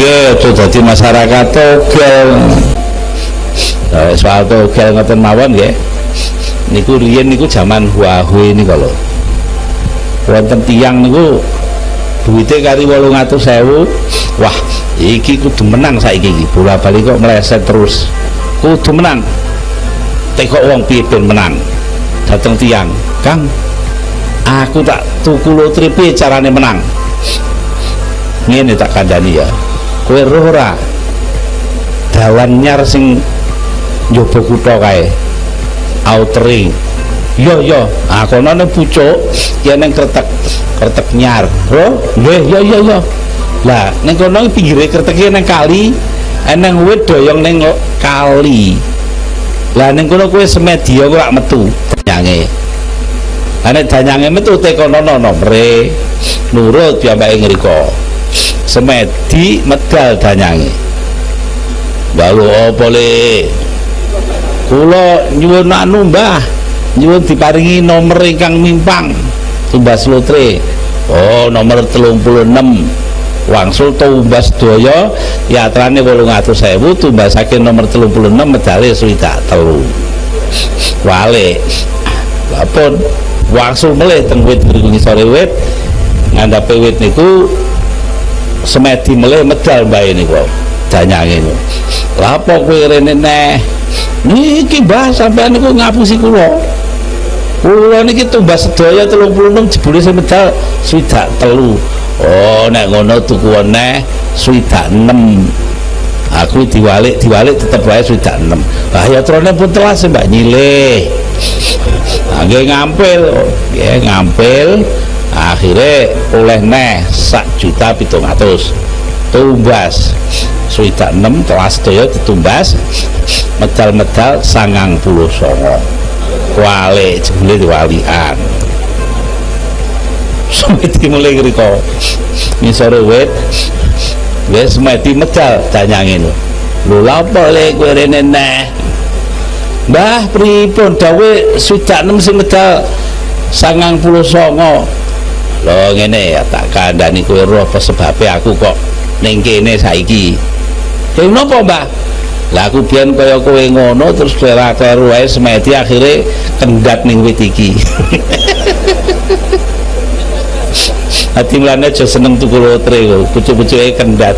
nggih aja dadi masyarakat togel. Soal togel ngoten mawon nggih. Niku riyen niku zaman Huawei niku lho. Wonten tiyang niku duwite kari 800.000. Wah, iki kudu menang saiki iki. Bola-bali kok meleset terus. Kudu menang. Tekok wong piye ben menang. Dateng tiyang, "Kang, aku tak tuku lotre piye carane menang?" Ngene tak kandhani ya. Kowe roh ora? Dalan nyar sing njaba kutha kae. Outering. Yo, konone pucuk ya ning kretek nyar. Roh? Nggih, yo. Lah ning kono pinggire kreteke ning kali, eneng wit doyong ning kali. Lah ning kono kowe semedya kok ora metu danyange. Lah nek danyange metu tekono nomere nurut piyambake ngrika. Semedi medal danyange. Lalu apa le? Kula nyuwun anu Mbah, nyuwun diparingi nomor ingkang mimpang tumbas lotre. Oh, nomor 36. Wangsul tumbas daya yatrane 800.000 tumbasake nomor 36 medale swidak telu. Wale. Lapun wangsul melih teng wit ngisore wit ngandhape wit niku semedi melih medal mbae niku danyange niku. Lah apa kowe rene neh? Niki Mbah sampean niku ngapusi kula. Kula niki tumbas sedaya 36 jebule sing medal swidak telu. Oh, nek ngono tuku neh swidak 6. Aku diwalik tetep wae swidak 6. Lah ya trone pun telas Mbak nyilih. Nggih ngampil. Akhirnya oleh neh 1.700.000 tumbas swidak 6 telas daya ditumbas medal 99 wale jebule diwalian semedi mulai ngriko ngisore wit wis semedi medal danyange lho lha apa le kowe rene neh Mbah pripun dawe swidak 6 sing medal 99 lho ngene ya tak kandhani kowe roh apa sebabe aku kok ning kene saiki. Lha napa Mbah? Lah aku biyen kaya kowe ngono terus kleru wae semedi akhire kendat ning wit iki. Ati mlane aja seneng tuku lotre kok, pucuk-pucuke kendat.